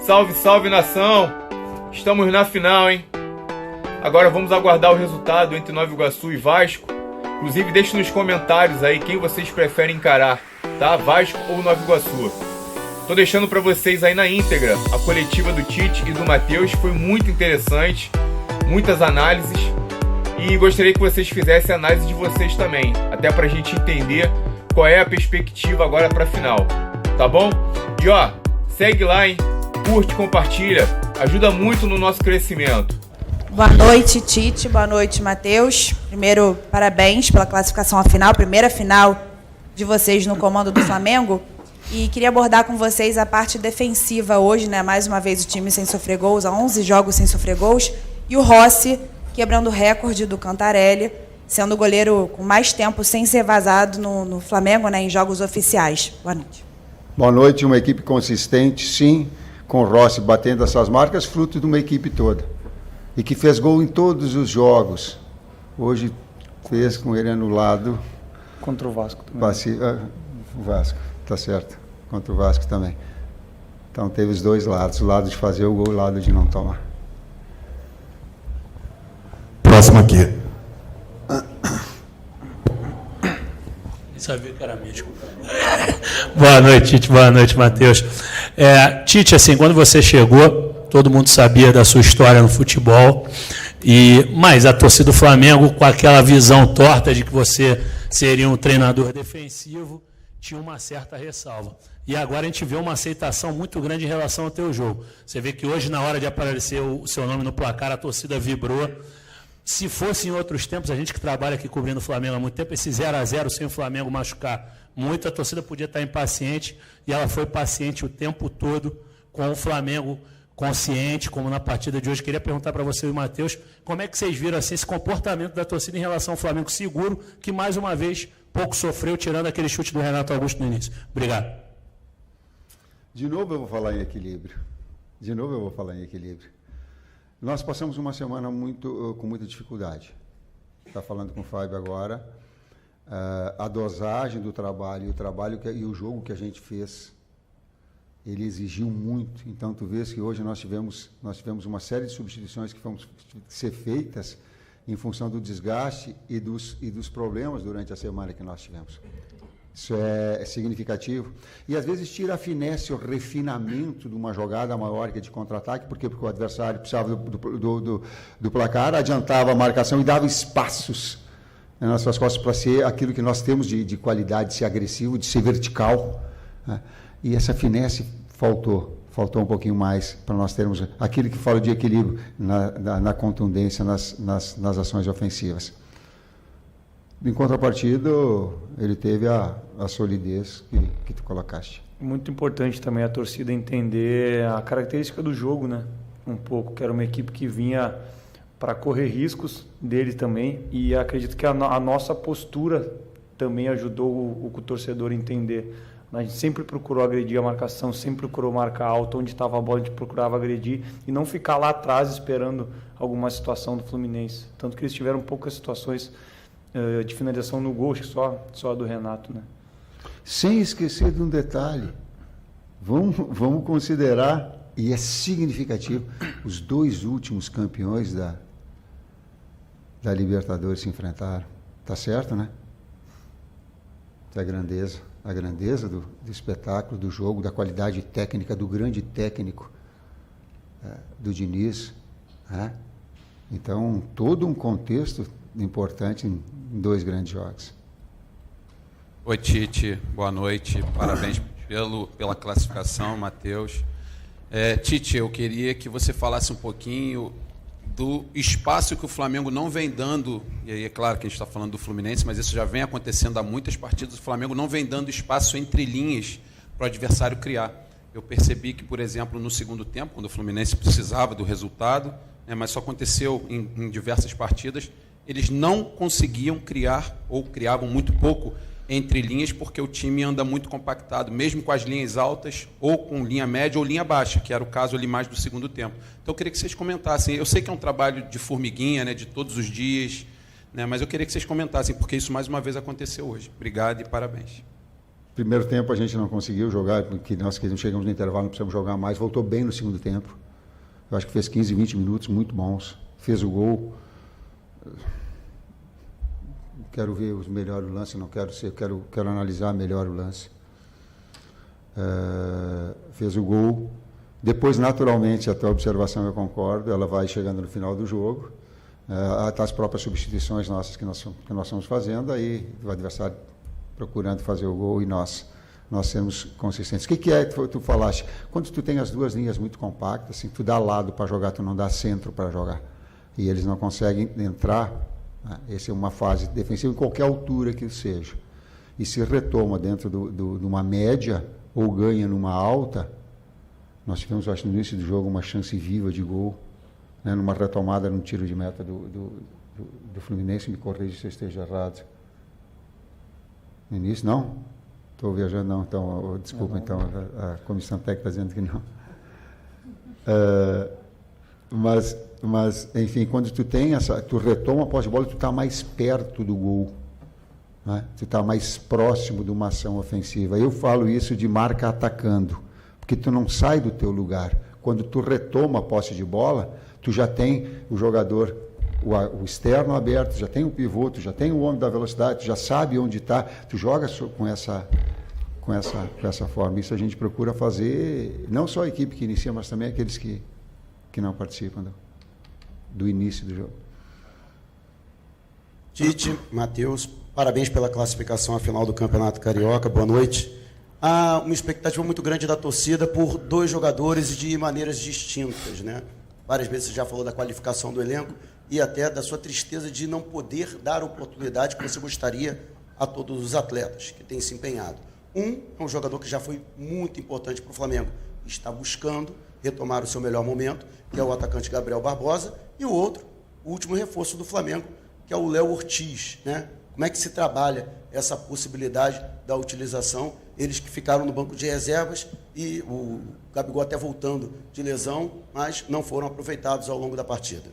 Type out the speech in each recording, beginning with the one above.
Salve, salve, nação! Estamos na final, hein? Agora vamos aguardar o resultado entre Nova Iguaçu e Vasco. Inclusive, deixe nos comentários aí quem vocês preferem encarar, tá? Vasco ou Nova Iguaçu. Tô deixando para vocês aí na íntegra a coletiva do Tite e do Matheus. Foi muito interessante, muitas análises. E gostaria que vocês fizessem a análise de vocês também, até pra gente entender qual é a perspectiva agora pra final, tá bom? E ó, segue lá, hein? Curte, compartilha, ajuda muito no nosso crescimento. Boa noite, Tite, boa noite, Matheus. Primeiro, parabéns pela classificação à final, primeira final de vocês no comando do Flamengo. E queria abordar com vocês a parte defensiva hoje, né? Mais uma vez o time sem sofrer gols, 11 jogos sem sofrer gols, e o Rossi quebrando o recorde do Cantarelli, sendo o goleiro com mais tempo sem ser vazado no Flamengo, né, em jogos oficiais. Boa noite. Boa noite, uma equipe consistente, sim, com o Rossi batendo essas marcas, fruto de uma equipe toda. E que fez gol em todos os jogos. Hoje fez com ele anulado. Contra o Vasco também. O Vasco, tá certo. Contra o Vasco também. Então teve os dois lados, o lado de fazer o gol e o lado de não tomar. Próximo aqui. Sabia que era mesmo. Boa noite, Tite. Boa noite, Matheus. Tite, assim, quando você chegou, todo mundo sabia da sua história no futebol, mas a torcida do Flamengo, com aquela visão torta de que você seria um treinador defensivo, tinha uma certa ressalva. E agora a gente vê uma aceitação muito grande em relação ao teu jogo. Você vê que hoje, na hora de aparecer o seu nome no placar, a torcida vibrou. Se fosse em outros tempos, a gente que trabalha aqui cobrindo o Flamengo há muito tempo, esse 0-0 sem o Flamengo machucar muito, a torcida podia estar impaciente, e ela foi paciente o tempo todo com o Flamengo consciente, como na partida de hoje. Queria perguntar para você e o Matheus, como é que vocês viram assim, esse comportamento da torcida em relação ao Flamengo seguro, que mais uma vez pouco sofreu, tirando aquele chute do Renato Augusto no início. Obrigado. De novo eu vou falar em equilíbrio. Nós passamos uma semana com muita dificuldade. Está falando com o Fábio agora. A dosagem do trabalho, e o jogo que a gente fez, ele exigiu muito. Então, tu vês que hoje nós tivemos uma série de substituições que vão ser feitas em função do desgaste e dos problemas durante a semana que nós tivemos. Isso é significativo. E, às vezes, tira a finesse, o refinamento de uma jogada maior que de contra-ataque, porque o adversário precisava do placar, adiantava a marcação e dava espaços nas suas costas para ser aquilo que nós temos de qualidade, de ser agressivo, de ser vertical. Né? E essa finesse faltou um pouquinho mais para nós termos aquilo que fala de equilíbrio na contundência, nas ações ofensivas. Em contrapartida, ele teve a solidez que tu colocaste. Muito importante também a torcida entender a característica do jogo, né? Um pouco, que era uma equipe que vinha para correr riscos dele também, e acredito que a nossa postura também ajudou o torcedor a entender. A gente sempre procurou agredir a marcação, sempre procurou marcar alto, onde estava a bola a gente procurava agredir e não ficar lá atrás esperando alguma situação do Fluminense. Tanto que eles tiveram poucas situações de finalização no gol, acho que só a do Renato, né? Sem esquecer de um detalhe, vamos considerar, e é significativo, os dois últimos campeões da Libertadores se enfrentaram. Tá certo, né? A grandeza do espetáculo, do jogo, da qualidade técnica, do grande técnico do Diniz. Né? Então, todo um contexto importante em dois grandes jogos. Oi, Tite, boa noite, parabéns pela classificação, Matheus. Tite, eu queria que você falasse um pouquinho do espaço que o Flamengo não vem dando, e aí é claro que a gente está falando do Fluminense, mas isso já vem acontecendo há muitas partidas, o Flamengo não vem dando espaço entre linhas para o adversário criar. Eu percebi que, por exemplo, no segundo tempo, quando o Fluminense precisava do resultado, mas isso aconteceu em diversas partidas, eles não conseguiam criar, ou criavam muito pouco, entre linhas, porque o time anda muito compactado, mesmo com as linhas altas, ou com linha média ou linha baixa, que era o caso ali mais do segundo tempo. Então, eu queria que vocês comentassem. Eu sei que é um trabalho de formiguinha, né, de todos os dias, né, mas eu queria que vocês comentassem, porque isso mais uma vez aconteceu hoje. Obrigado e parabéns. Primeiro tempo a gente não conseguiu jogar, porque nós que chegamos no intervalo, não precisamos jogar mais. Voltou bem no segundo tempo. Eu acho que fez 15, 20 minutos muito bons. Fez o gol. Quero ver os melhores lances, não quero ser, quero analisar melhor o lance. Fez o gol. Depois, naturalmente, a tua observação eu concordo, ela vai chegando no final do jogo. As próprias substituições nossas que nós estamos fazendo, aí o adversário procurando fazer o gol e nós sermos consistentes. O que é que tu falaste? Quando tu tem as duas linhas muito compactas, assim, tu dá lado para jogar, tu não dá centro para jogar. E eles não conseguem entrar, né? Essa é uma fase defensiva em qualquer altura que seja. E se retoma dentro de uma média ou ganha numa alta, nós tivemos, acho, no início do jogo, uma chance viva de gol, né? Numa retomada, num tiro de meta do Fluminense, me corrija se eu esteja errado. No início, não? Estou viajando, não. Então, desculpa, então, a comissão técnica está dizendo que não. Mas, enfim, quando tu retoma a posse de bola, tu está mais perto do gol, né? Tu está mais próximo de uma ação ofensiva. Eu falo isso de marca atacando, porque tu não sai do teu lugar. Quando tu retoma a posse de bola, tu já tem o jogador, o externo aberto, já tem o pivô, tu já tem o homem da velocidade, tu já sabe onde está, tu joga com essa forma. Isso a gente procura fazer, não só a equipe que inicia, mas também aqueles que não participam do início do jogo. Tite, Matheus, parabéns pela classificação à final do Campeonato Carioca, boa noite. Há uma expectativa muito grande da torcida por dois jogadores de maneiras distintas, né? Várias vezes você já falou da qualificação do elenco e até da sua tristeza de não poder dar a oportunidade que você gostaria a todos os atletas que têm se empenhado. Um é um jogador que já foi muito importante para o Flamengo, está buscando retomar o seu melhor momento, que é o atacante Gabriel Barbosa, e o outro, o último reforço do Flamengo, que é o Léo Ortiz, né? Como é que se trabalha essa possibilidade da utilização? Eles que ficaram no banco de reservas e o Gabigol até voltando de lesão, mas não foram aproveitados ao longo da partida.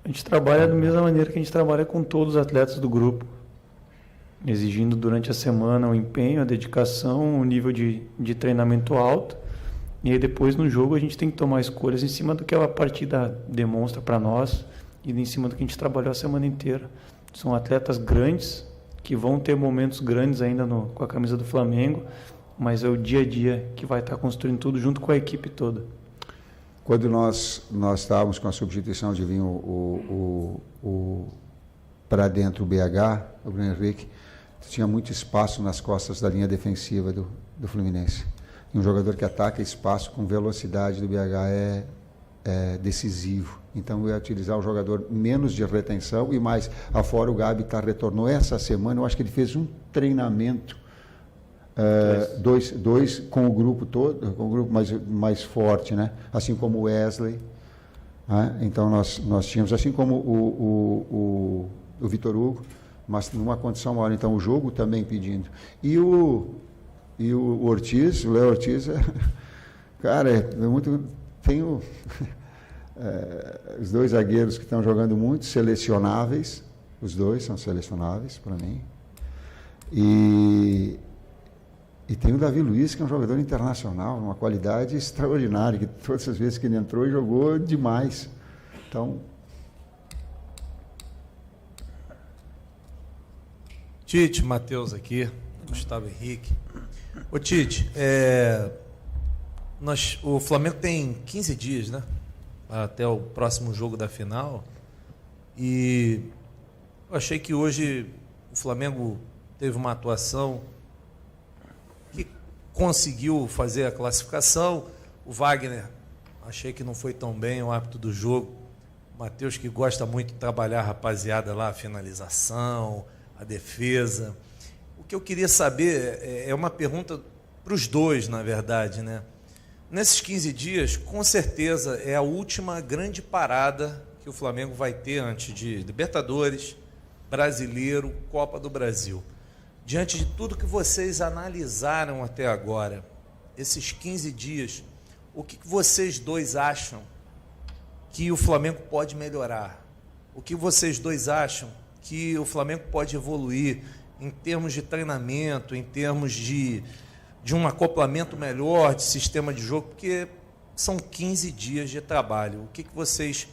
A gente trabalha da mesma maneira que a gente trabalha com todos os atletas do grupo, exigindo durante a semana o empenho, a dedicação, o nível de treinamento alto. E aí depois no jogo a gente tem que tomar escolhas em cima do que a partida demonstra para nós e em cima do que a gente trabalhou a semana inteira. São atletas grandes, que vão ter momentos grandes ainda com a camisa do Flamengo, mas é o dia a dia que vai estar construindo tudo junto com a equipe toda. Quando nós estávamos com a substituição de vir para dentro o BH, o Bruno Henrique, tinha muito espaço nas costas da linha defensiva do Fluminense. E um jogador que ataca espaço com velocidade do BH é decisivo. Então, eu ia utilizar o jogador menos de retenção e mais. Afora o Gabi retornou essa semana, eu acho que ele fez um treinamento, dois com o grupo todo, com o grupo mais forte, né? Assim como o Wesley. Né? Então, nós tínhamos, assim como o Vitor Hugo, mas numa condição maior. Então, o jogo também pedindo. E o Ortiz, o Léo Ortiz, cara, é muito... Tenho... os dois zagueiros que estão jogando muito, selecionáveis, os dois são selecionáveis para mim, e tem o Davi Luiz, que é um jogador internacional, uma qualidade extraordinária, que todas as vezes que ele entrou, jogou demais. Então... Tite, Matheus aqui, Gustavo Henrique. Ô Tite, o Flamengo tem 15 dias, né? Até o próximo jogo da final, e eu achei que hoje o Flamengo teve uma atuação que conseguiu fazer a classificação. O Wagner, achei que não foi tão bem o árbitro do jogo. O Matheus, que gosta muito de trabalhar a rapaziada lá, a finalização, a defesa. O que eu queria saber é uma pergunta para os dois, na verdade, né? Nesses 15 dias, com certeza, é a última grande parada que o Flamengo vai ter antes de Libertadores, Brasileiro, Copa do Brasil. Diante de tudo que vocês analisaram até agora, esses 15 dias, o que vocês dois acham que o Flamengo pode melhorar? O que vocês dois acham que o Flamengo pode evoluir em termos de treinamento, em termos de um acoplamento melhor, de sistema de jogo, porque são 15 dias de trabalho. O que vocês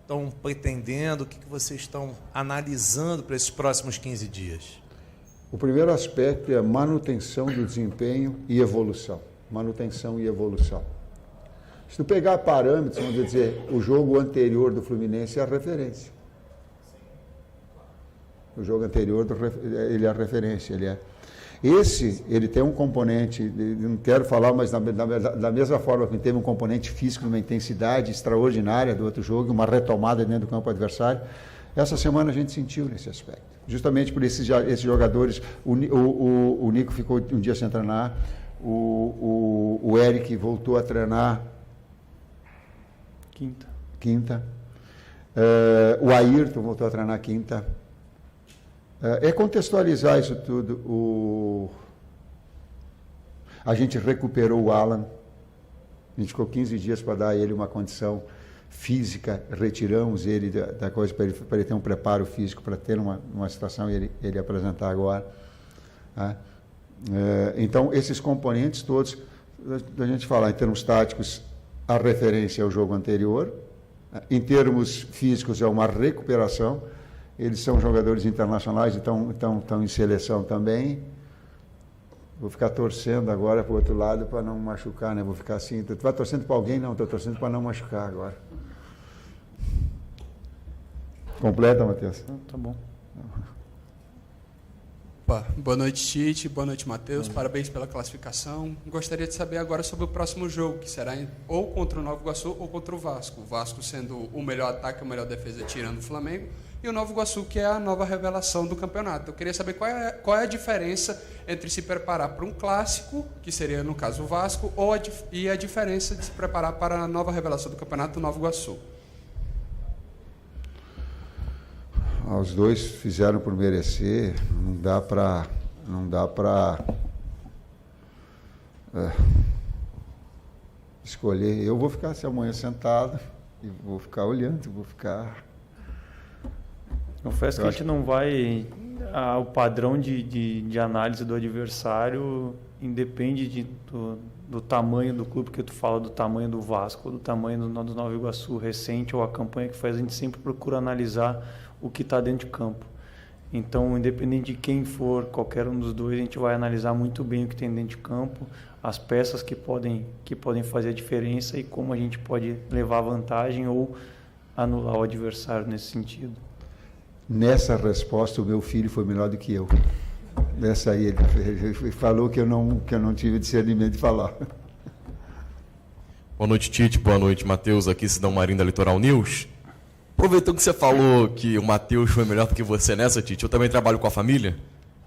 estão pretendendo, o que vocês estão analisando para esses próximos 15 dias? O primeiro aspecto é a manutenção do desempenho e evolução. Manutenção e evolução. Se tu pegar parâmetros, vamos dizer, o jogo anterior do Fluminense é a referência. O jogo anterior, ele é a referência. Ele tem um componente, não quero falar, mas da mesma forma que teve um componente físico, uma intensidade extraordinária do outro jogo, uma retomada dentro do campo adversário. Essa semana a gente sentiu nesse aspecto. Justamente por esses jogadores, o Nico ficou um dia sem treinar, o Eric voltou a treinar quinta. O Ayrton voltou a treinar quinta. É contextualizar isso tudo. A gente recuperou o Alan. A gente ficou 15 dias para dar a ele uma condição física, retiramos ele da coisa para ele ter um preparo físico para ter uma situação e ele apresentar agora. Tá? Então, esses componentes todos, a gente falar em termos táticos, a referência é o jogo anterior, em termos físicos é uma recuperação, eles são jogadores internacionais, então estão em seleção também. Vou ficar torcendo agora para o outro lado para não machucar, né? Vou ficar assim, tu vai torcendo para alguém? Não, estou torcendo para não machucar agora. Completa, Matheus? Tá bom. Opa, boa noite, Tite. Boa noite, Matheus. Parabéns pela classificação. Gostaria de saber agora sobre o próximo jogo, que será ou contra o Nova Iguaçu ou contra o Vasco. O Vasco sendo o melhor ataque, a melhor defesa, tirando o Flamengo. E o Nova Iguaçu, que é a nova revelação do campeonato. Eu queria saber qual é a diferença entre se preparar para um clássico, que seria, no caso, o Vasco, e a diferença de se preparar para a nova revelação do campeonato, o Nova Iguaçu. Os dois fizeram por merecer, não dá para escolher. Eu vou ficar amanhã sentado e vou ficar olhando, vou ficar... Confesso que a gente não vai... O padrão de análise do adversário independe do tamanho do clube, porque tu fala do tamanho do Vasco, do tamanho do Nova Iguaçu recente, ou a campanha que faz, a gente sempre procura analisar o que está dentro de campo. Então, independente de quem for, qualquer um dos dois, a gente vai analisar muito bem o que tem dentro de campo, as peças que podem fazer a diferença e como a gente pode levar vantagem ou anular o adversário nesse sentido. Nessa resposta, o meu filho foi melhor do que eu. Nessa aí, ele falou que eu não tive discernimento de falar. Boa noite, Tite. Boa noite, Matheus. Aqui, Cidão Marinho da Litoral News. Aproveitando que você falou que o Matheus foi melhor do que você nessa, Tite, eu também trabalho com a família.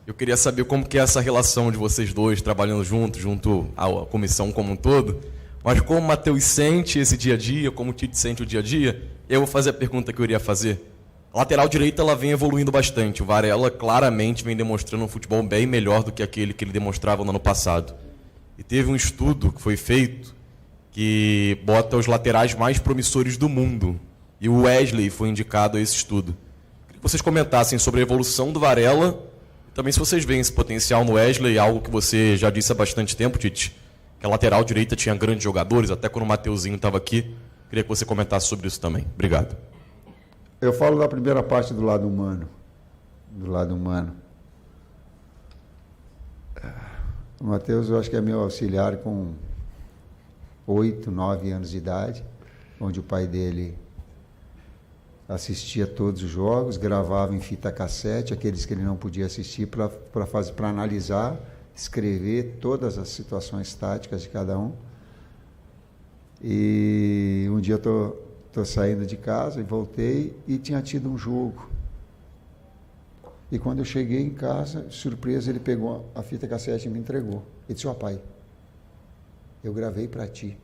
Eu queria saber como que é essa relação de vocês dois trabalhando junto à comissão como um todo. Mas como o Matheus sente esse dia a dia, como o Tite sente o dia a dia, eu vou fazer a pergunta que eu iria fazer. A lateral direita ela vem evoluindo bastante. O Varela claramente vem demonstrando um futebol bem melhor do que aquele que ele demonstrava no ano passado. E teve um estudo que foi feito que bota os laterais mais promissores do mundo. E o Wesley foi indicado a esse estudo. Queria que vocês comentassem sobre a evolução do Varela e também se vocês veem esse potencial no Wesley, algo que você já disse há bastante tempo, Tite, que a lateral direita tinha grandes jogadores, até quando o Mateuzinho estava aqui. Queria que você comentasse sobre isso também. Obrigado. Eu falo da primeira parte do lado humano. O Matheus, eu acho que é meu auxiliar com 8, 9 anos de idade, onde o pai dele assistia todos os jogos, gravava em fita cassete, aqueles que ele não podia assistir, para analisar, escrever todas as situações táticas de cada um. E um dia eu estou saindo de casa e voltei e tinha tido um jogo. E quando eu cheguei em casa, surpresa, ele pegou a fita cassete e me entregou. Ele disse: ó, pai, eu gravei para ti.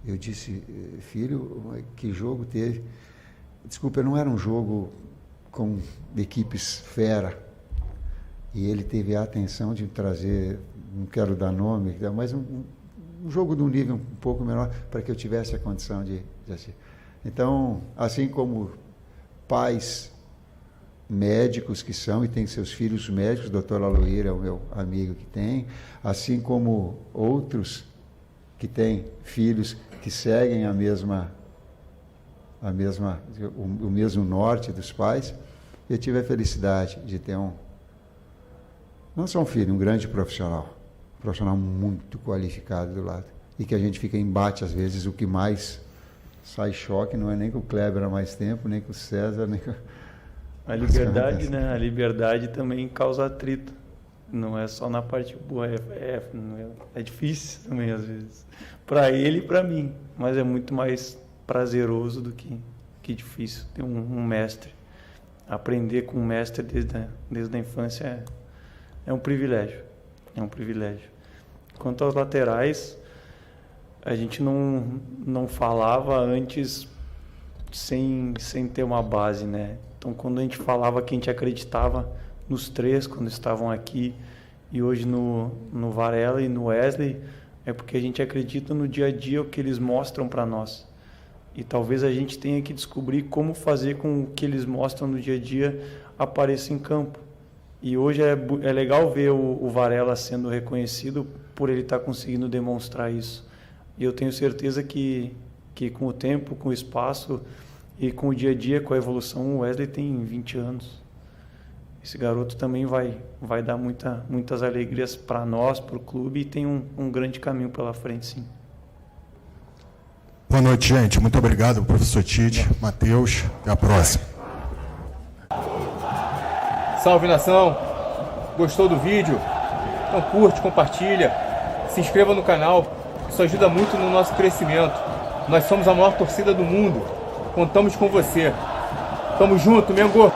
Eu disse: filho, que jogo teve? Desculpa, não era um jogo com equipes fera. E ele teve a atenção de trazer, não quero dar nome, mas um jogo de um nível um pouco menor, para que eu tivesse a condição de assistir. Então, assim como pais médicos que são e têm seus filhos médicos, o doutor Aloíra é o meu amigo que tem, assim como outros que têm filhos que seguem o mesmo norte dos pais. Eu tive a felicidade de ter não só um filho, um grande profissional muito qualificado do lado, e que a gente fica em embate às vezes. O que mais sai choque não é nem com o Kleber há mais tempo, nem com o César, nem com... A liberdade, né? A liberdade também causa atrito. Não é só na parte boa, é difícil também às vezes. Para ele e para mim, mas é muito mais prazeroso do que difícil ter um mestre. Aprender com um mestre desde a infância é um privilégio. É um privilégio. Quanto aos laterais, a gente não falava antes sem ter uma base, né? Então, quando a gente falava que a gente acreditava nos três, quando estavam aqui, e hoje no Varela e no Wesley, é porque a gente acredita no dia a dia o que eles mostram para nós. E talvez a gente tenha que descobrir como fazer com o que eles mostram no dia a dia apareça em campo. E hoje é legal ver o Varela sendo reconhecido por ele estar conseguindo demonstrar isso. E eu tenho certeza que com o tempo, com o espaço e com o dia a dia, com a evolução, o Wesley tem 20 anos. Esse garoto também vai dar muitas alegrias para nós, para o clube, e tem um grande caminho pela frente, sim. Boa noite, gente. Muito obrigado, professor Tite, Matheus. Até a próxima. Salve, nação! Gostou do vídeo? Então curte, compartilha, se inscreva no canal. Isso ajuda muito no nosso crescimento. Nós somos a maior torcida do mundo. Contamos com você. Tamo junto, Mengo!